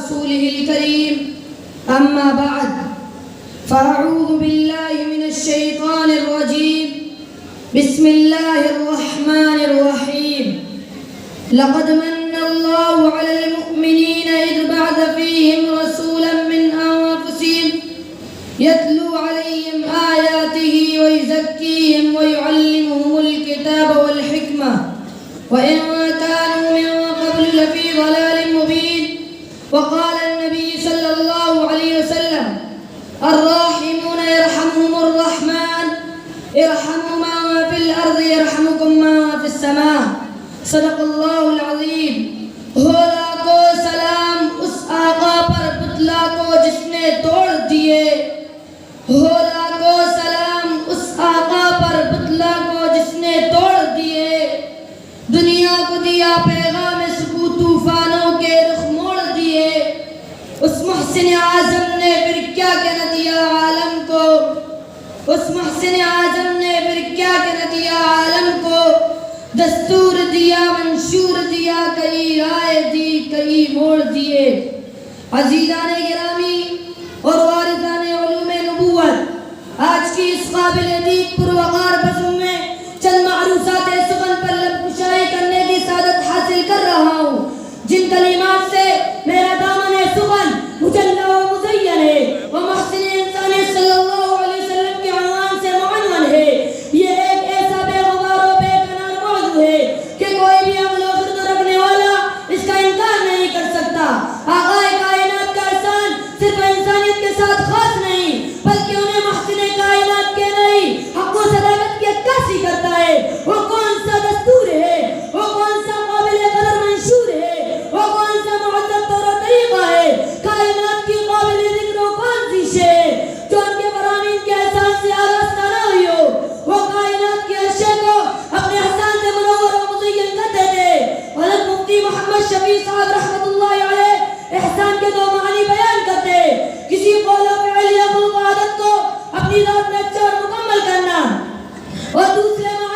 رسوله الكريم أما بعد فأعوذ بالله من الشيطان الرجيم بسم الله الرحمن الرحيم لقد من الله على المؤمنين إذ بعث فيهم رسولا من أنفسهم يتلو عليهم آياته ويزكيهم ويعلمهم الكتاب والحكمة وإن كانوا من قبل لفي ضلال مبين. وقال النبي صلى الله عليه وسلم الراحمون يرحمهم الرحمن ارحموا من في الأرض يرحمكم من في السماء. صدق اللہ العظیم. ہو لاکھوں سلام اس آقا پر پتلا کو جس نے توڑ دیے. ہو لاکھوں سلام اس آقا پر پتلا کو جس نے توڑ دیے. دنیا کو دیا پیغام سکوت طوفانوں کے رخ موڑ دیے. اس محسن اعظم نے پھر کیا کہہ دیا عالم کو. اس محسن اعظم نے پھر کیا کہہ دیا عالم کو. دستور دیا منشور دیا کئی رائے دی کئی موڑ دیے. عزیزان گرامی اور وارثان علوم نبوت، آج کی اس قابل دید پروقار بزم میں چند معروضات سخن پر لب کشائی کرنے کی سعادت حاصل کر رہا ہوں، جن کلمات سے میرا دامن سخن مجلہ و مزین ہے و محسن انسان صلی اللہ علیہ وسلم کے عنوان سے معنون ہے. یہ ایک ایسا بے غبار و بے کنار موضوع ہے کہ کوئی بھی عقل و خرد رکھنے والا اس کا انکار نہیں کر سکتا. آقا کائنات کا احسان صرف انسانیت کے ساتھ خاص نہیں بلکہ انہیں محسن کائنات کے نہیں حق و صداقت کی عکاسی کرتا ہے. وہ کون سا دستور ہے، وہ کون سا قابل قدر منشور ہے، وہ کون سا معدل طور و طریقہ ہے، کائنات کی قابل ذکر و کون سی شے جو ان کے فرامین کے احسان سے آراستہ نہ ہوئی ہو. وہ کائنات کے اشیاء کو اپنے احسان سے منور و مزین کرتے تھے. حضرت مفتی محمد شفیع صاحب رحمت اللہ علیہ احسان کے دو معنی بیان کرتے. کسی قول و فعل یا خلق و عادت کو اپنی ذات میں اچھا اور مکمل کرنا، اور دوسرے معنی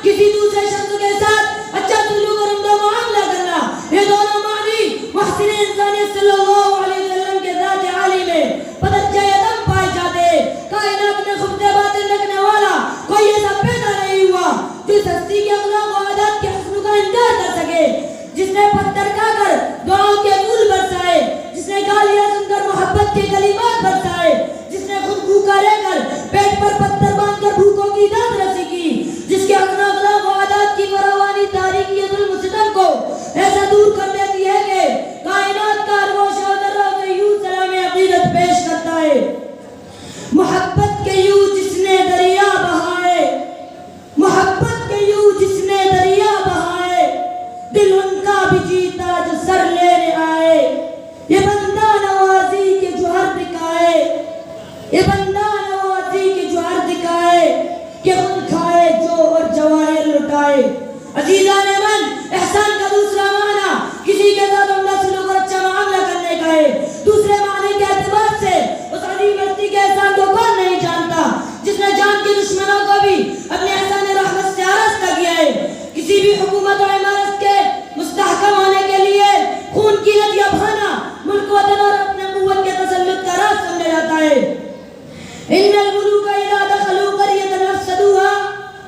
کسی دوسرے شخص کے ساتھ اچھا سلوک اور عمدہ معاملہ کرنا. یہ دونوں معنی محسن انسانیت صلی اللہ علیہ وسلم کے ذات عالی میں پتجہ دم پائے جاتے. کائنات میں خفت باطن رکھنے والا کوئی ایسا پیدا نہیں ہوا جو اس ہستی کے اخلاق و عادات کے حسن کا انکار کر سکے، جس نے پتھر کھا کر دعاؤں کے پھول برسائے، جس نے گالیاں سن کر محبت کے کلمات برسائے، جس نے خود بھوکا رہ کر پیٹ پر پتھر باندھ کر بھوکوں کی داد رسی کی، جس کے اپنا اخلاق و عادات کی فراوانی تاریخی ظلم و ستم کو ایسا دور کر دیتی ہے کہ کائنات کا ہر گوشہ و ذرہ اسے یوں سلام عقیدت پیش کرتا ہے. محبت کے یوں جس نے دریا بہائے، محبت کے یوں جس نے دریا بہائے، دل ان کا بھی جیتا جو سر لینے آئے. یہ بندہ نوازی کے جوہر دکھائے، یہ بندہ نوازی کے جوہر دکھائے کہ خود کھائے جو اور جواہر لٹائے. عزیزان من، احسان کا دوسرا معنی کسی کے ساتھ عمدہ سلوک اور اچھا معاملہ کرنے کا ہے. دوسرے معنی کے اعتبار سے اس عظیم ہستی کے احسان کو کون نہیں جانتا جس نے جان کے دشمنوں کو بھی اپنے احسان رحمت سے آراستہ کیا ہے. کسی بھی حکومت و عمارت کے مستحکم ہونے کے لیے خون کی ندیاں بہانا ملک وطن اور اپنے قوت کے تسلط کا راز سمجھا جاتا ہے. ان الملوک اذا دخلوا قریۃ افسدوها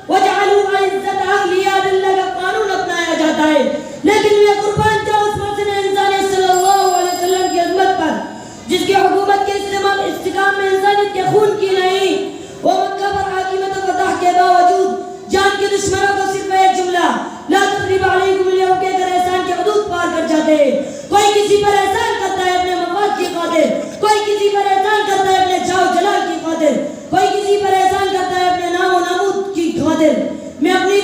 وجعلوا عزت اہلیہا ذلہ کا قانون اپنایا جاتا ہے. لیکن میں قربان جاؤں اس محسن انسانیت صلی اللہ علیہ وسلم کی عظمت پر جس کی حکومت کے استحکام میں انسانیت کے خون کی نہیں. وہ مکہ پر حاکمیت و فتح کے باوجود جان کے دشمنوں کو صرف ایک جملہ لا تثریب علیکم اليوم کے در احسان کے حدود پار کر جاتے ہیں. کوئی کسی پر احسان کرتا ہے اپنے مفاد کی خاطر، کوئی کسی پر احسان کرتا ہے اپنے جاہ و جلال کی خاطر، کوئی کسی پر احسان کرتا ہے اپنے نام و نمود کی خاطر. میں اپنی